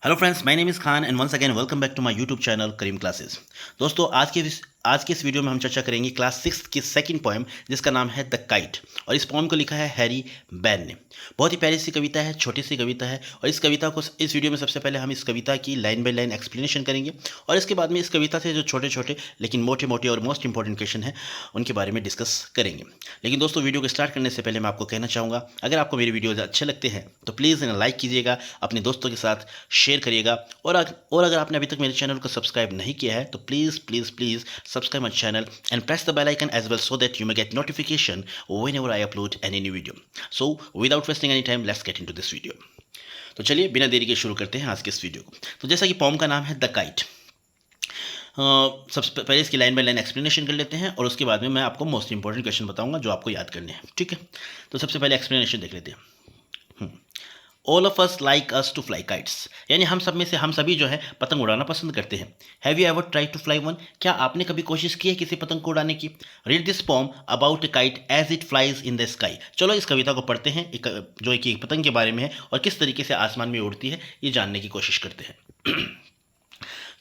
Hello friends, my name is Khan and once again welcome back to my YouTube channel Karim Classes. दोस्तों, आज के इस video में हम चर्चा करेंगे क्लास 6 की सेकंड पोएम जिसका नाम है द काइट। और इस पोएम को लिखा है हैरी बैन ने। बहुत ही प्यारी सी कविता है, छोटी सी कविता है। और इस कविता को इस वीडियो में सबसे पहले हम इस कविता की लाइन बाय लाइन एक्सप्लेनेशन करेंगे और इसके बाद में इस कविता से जो छोटे छोटे लेकिन मोटे मोटे और मोस्ट इंपॉर्टेंट क्वेश्चन है उनके बारे में डिस्कस करेंगे। लेकिन दोस्तों, वीडियो को स्टार्ट करने से पहले मैं आपको कहना चाहूँगा, अगर आपको मेरी वीडियोज़ अच्छे लगते हैं तो प्लीज़ इन्हें लाइक कीजिएगा, अपने दोस्तों के साथ शेयर करिएगा। और अगर आपने अभी तक मेरे चैनल को सब्सक्राइब नहीं किया है तो please please please subscribe my channel and press the bell icon as well so that you may get notification whenever I upload any new video. So without wasting any time, let's get into this video. तो चलिए बिना देरी के शुरू करते हैं आज के इस वीडियो को। तो जैसा कि पोम का नाम है द काइट, सबसे पहले इसकी लाइन बाय लाइन एक्सप्लेनेशन कर लेते हैं और उसके बाद में मैं आपको मोस्ट इंपॉर्टेंट क्वेश्चन बताऊंगा जो आपको याद करने हैं। ठीक है, तो सबसे पहले एक्सप्लेनेशन देख लेते हैं। All of us like us to fly kites, यानी हम सब में से हम सभी जो है पतंग उड़ाना पसंद करते हैं। Have you ever try to fly one, क्या आपने कभी कोशिश की है किसी पतंग को उड़ाने की? Read this poem about a kite as it flies in the sky. चलो इस कविता को पढ़ते हैं, जो एक पतंग के बारे में है और किस तरीके से आसमान में उड़ती है ये जानने की कोशिश करते हैं।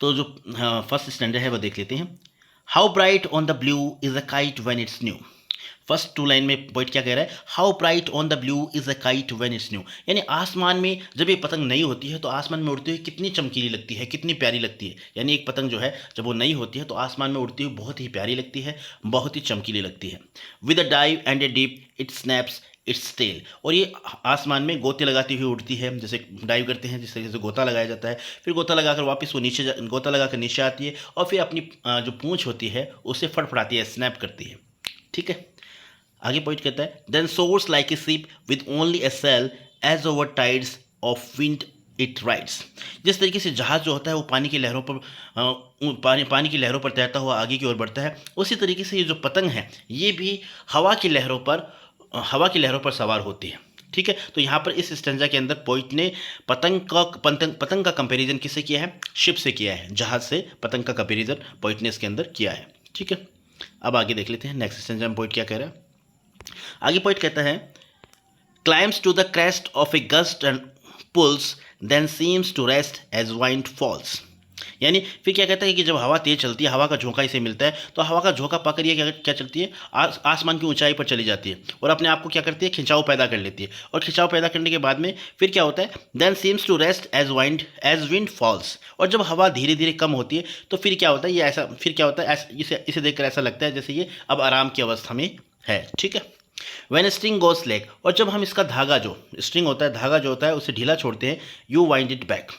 तो जो फर्स्ट स्टैंडर्ड है वो देख लेते हैं। How bright on the blue is a kite when it's new. First two line में पोइट क्या कह रहा है? How bright on the blue is a kite when it's new, यानी आसमान में जब ये पतंग नई होती है तो आसमान में उड़ती हुई कितनी चमकीली लगती है, कितनी प्यारी लगती है। यानी एक पतंग जो है जब वो नई होती है तो आसमान में उड़ती हुई बहुत ही प्यारी लगती है, बहुत ही चमकीली लगती है। With a dive and a dip it snaps its tail, और ये आसमान में गोते लगाती हुई उड़ती है। जैसे डाइव करते हैं जिस तरीके से गोता लगाया जाता है, फिर गोता लगाकर वापस वो गोता लगाकर नीचे आती है और फिर अपनी जो पूंछ होती है उसे फड़फड़ाती है, स्नैप करती है। ठीक है, आगे पॉइंट कहता है then soars like a ship with only a sail as over tides of wind it rides. जिस तरीके से जहाज जो होता है वो पानी की लहरों पर पानी की लहरों पर तैरता हुआ आगे की ओर बढ़ता है, उसी तरीके से ये जो पतंग है ये भी हवा की लहरों पर सवार होती है। ठीक है, तो यहाँ पर इस स्टेंजा के अंदर पोइट ने पतंग का कंपैरिजन किससे किया है? शिप से किया है, जहाज से पतंग का कंपैरिजन पोइट ने इसके अंदर किया है। ठीक है, अब आगे देख लेते हैं नेक्स्ट स्टेंजा में पोइट क्या कह रहा है। आगे पॉइंट कहता है climbs to the crest of a gust and pulls then seems to rest as wind falls. यानी फिर क्या कहता है कि जब हवा तेज चलती है, हवा का झोंका इसे मिलता है तो हवा का झोंका पकड़ ये क्या चलती है, आसमान की ऊंचाई पर चली जाती है और अपने आप को क्या करती है, खिंचाव पैदा कर लेती है। और खिंचाव पैदा करने के बाद में फिर क्या होता है, then seems to rest as wind falls. और जब हवा धीरे धीरे कम होती है तो फिर क्या होता है, ये ऐसा फिर क्या होता है, इसे देखकर ऐसा लगता है जैसे ये अब आराम की अवस्था में है। ठीक है, वेन स्ट्रिंग गोस लेग, और जब हम इसका धागा जो स्ट्रिंग होता है, धागा जो होता है उसे ढीला छोड़ते हैं, यू वाइंड इट बैक।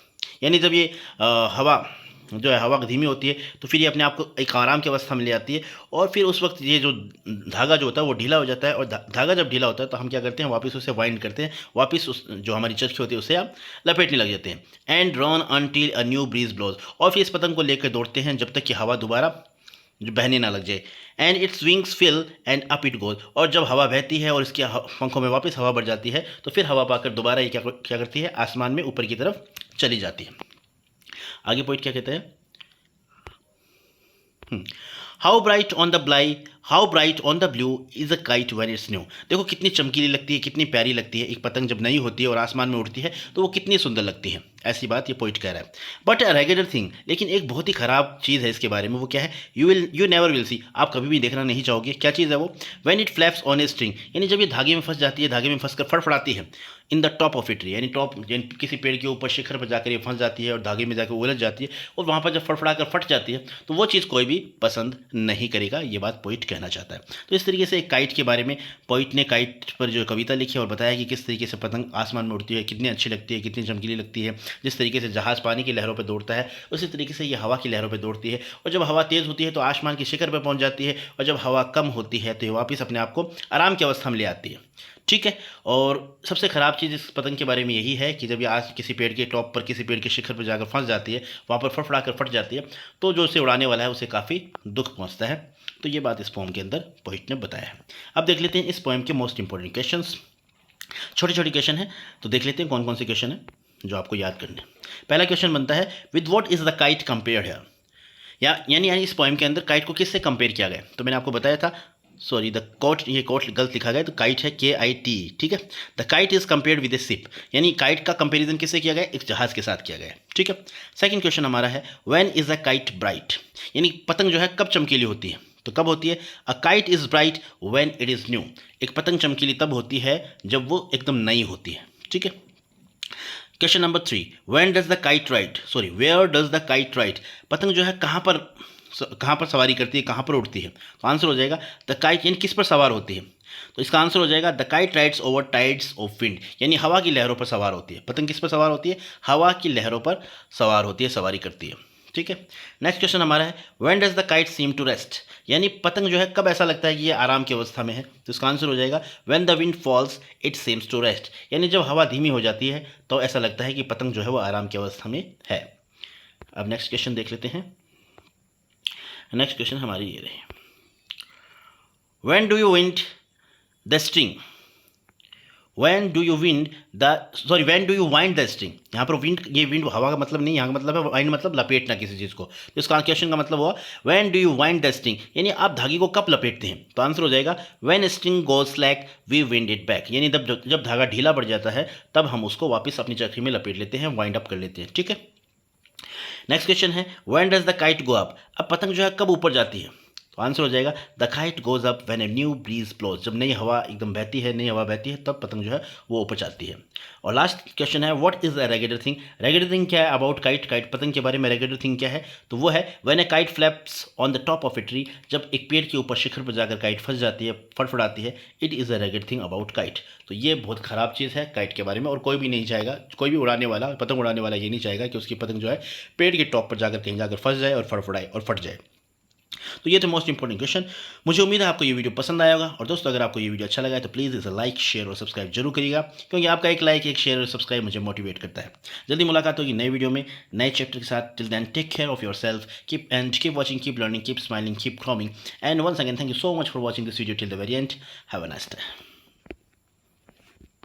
यानी जब ये हवा जो है हवा धीमी होती है तो फिर ये अपने आप को एक आराम की अवस्था में ले आती है और फिर उस वक्त ये जो धागा जो होता है वो ढीला हो जाता है। और धागा जब ढीला होता है तो हम क्या करते हैं, वापस उसे वाइंड करते हैं, वापस उस जो हमारी चरखी होती है उसे आप लपेटने लग जाते हैं। And run until a new breeze blows, और फिर इस पतंग को लेकर दौड़ते हैं जब तक कि हवा दोबारा जो बहने ना लग जाए। And its wings fill and up it goes, और जब हवा बहती है और इसके पंखों में वापस हवा बढ़ जाती है तो फिर हवा पाकर दोबारा ये क्या करती है, आसमान में ऊपर की तरफ चली जाती है। आगे पॉइंट क्या कहते हैं, how bright on the blue is a kite when it's new. देखो कितनी चमकीली लगती है, कितनी प्यारी लगती है। एक पतंग जब नई होती है और आसमान में उड़ती है तो वो कितनी सुंदर लगती है, ऐसी बात ये पोइट कह रहा है। बट अ रेगुलर थिंग, लेकिन एक बहुत ही खराब चीज़ है इसके बारे में, वो क्या है, यू नेवर विल सी, आप कभी भी देखना नहीं चाहोगे। क्या चीज़ है वो? When it flaps on a string, यानी जब ये धागे में फंस जाती है, धागे में फंसकर फड़फड़ाती है। In the top of a tree, यानी किसी पेड़ के ऊपर शिखर पर जाकर ये फंस जाती है और धागे में जाकर उलझ जाती है और वहाँ पर जब फड़फड़ा कर फट जाती है तो वो चीज़ कोई भी पसंद नहीं करेगा, ये बात पोइट कहना चाहता है। तो इस तरीके से एक काइट के बारे में पोइट ने काइट पर जो कविता लिखी और बताया कि किस तरीके से पतंग आसमान में उड़ती है, कितनी अच्छी लगती है, कितनी चमकीली लगती है। जिस तरीके से जहाज़ पानी की लहरों पर दौड़ता है उसी तरीके से ये हवा की लहरों पर दौड़ती है। और जब हवा तेज़ होती है तो आसमान की शिखर पर पहुँच जाती है और जब हवा कम होती है तो ये वापस अपने आप को आराम की अवस्था में ले आती है। ठीक है, और सबसे ख़राब चीज़ इस पतंग के बारे में यही है कि जब ये आज किसी पेड़ के टॉप पर, किसी पेड़ के शिखर पर जाकर फंस जाती है, वहाँ पर फड़फड़ा कर फट जाती है, तो जो उसे उड़ाने वाला है उसे काफ़ी दुख पहुँचता है। तो ये बात इस पोएम के अंदर पोइट ने बताया है। अब देख लेते हैं इस पोएम के मोस्ट इंपॉर्टेंट क्वेश्चंस। छोटे छोटे क्वेश्चन है तो देख लेते हैं कौन कौन से क्वेश्चन है जो आपको याद करने हैं। पहला क्वेश्चन बनता है with what is the kite compared here, यानी इस पोएम के अंदर काइट को किससे कंपेयर किया गया। तो मैंने आपको बताया था सॉरी द कोट, ये कोट गलत लिखा गया, तो काइट है KIT, ठीक है। The kite is compared with A ship, यानी काइट का कंपेरिजन किससे किया गया, एक जहाज के साथ किया गया, ठीक है। सेकंड क्वेश्चन हमारा है when is a kite bright, यानी पतंग जो है कब चमकीली होती है, तो कब होती है, a kite is bright when it is new, एक पतंग चमकीली तब होती है जब वो एकदम नई होती है, ठीक है। Question number 3, when does the kite ride, sorry where does the kite ride, पतंग जो है कहाँ पर सवारी करती है, कहाँ पर उड़ती है, तो आंसर हो जाएगा द काइट, यानी किस पर सवार होती है, तो इसका आंसर हो जाएगा the kite rides over tides of wind, यानी हवा की लहरों पर सवार होती है। पतंग किस पर सवार होती है, हवा की लहरों पर सवार होती है, सवारी करती है, ठीक है। नेक्स्ट क्वेश्चन हमारा है when does the kite seem to rest, यानी पतंग जो है कब ऐसा लगता है कि ये आराम की अवस्था में है, तो इसका आंसर हो जाएगा when the wind falls it seems to rest, यानी जब हवा धीमी हो जाती है तो ऐसा लगता है कि पतंग जो है वो आराम की अवस्था में है। अब नेक्स्ट क्वेश्चन देख लेते हैं। नेक्स्ट क्वेश्चन हमारी ये रही, when do you wind the string, when do you wind the string, यहाँ पर विंड, ये विंड हवा का मतलब नहीं, यहाँ का मतलब है वाइंड, मतलब लपेटना किसी चीज़ को, तो इसका क्वेश्चन का मतलब हुआ when do you wind the string, यानी आप धागे को कब लपेटते हैं, तो आंसर हो जाएगा when string goes slack we wind it back, यानी जब धागा ढीला पड़ जाता है तब हम उसको वापस अपनी चक्री में लपेट लेते हैं, वाइंड अप कर लेते हैं, ठीक है। नेक्स्ट क्वेश्चन है when does the kite go up, अब पतंग जो है कब ऊपर जाती है, तो आंसर हो जाएगा the kite goes up when a new breeze blows, जब नई हवा एकदम बहती है, नई हवा बहती है तब पतंग जो है वो ऊपर जाती है। और लास्ट क्वेश्चन है what is the regular thing, regular thing क्या है अबाउट काइट, काइट पतंग के बारे में रेगुलर थिंग क्या है, तो वो है when A kite flaps on the top of a tree, जब एक पेड़ के ऊपर शिखर पर जाकर काइट फंस जाती है, फड़फड़ाती है, it is a regular thing about kite. तो ये बहुत ख़राब चीज़ है काइट के बारे में, और कोई भी नहीं चाहेगा, कोई भी उड़ाने वाला, पतंग उड़ाने वाला ये नहीं चाहेगा कि उसकी पतंग जो है पेड़ के टॉप पर जाकर कहीं जाकर फंस जाए और फड़फड़ाए और फट जाए। तो ये थे मोस्ट इंपॉर्टेंट क्वेश्चन। मुझे उम्मीद है आपको ये वीडियो पसंद आया होगा, और दोस्तों अगर आपको ये वीडियो अच्छा लगा है तो प्लीज़ इसे लाइक, शेयर और सब्सक्राइब जरूर करिएगा, क्योंकि आपका एक लाइक, एक शेयर और सब्सक्राइब मुझे मोटिवेट करता है। जल्दी मुलाकात होगी नई वीडियो में, नए चैप्टर के साथ। Till then take care of yourself, keep watching, keep learning, keep smiling, keep growing, and once again thank you so much for watching this video till the very end. Have a nice day.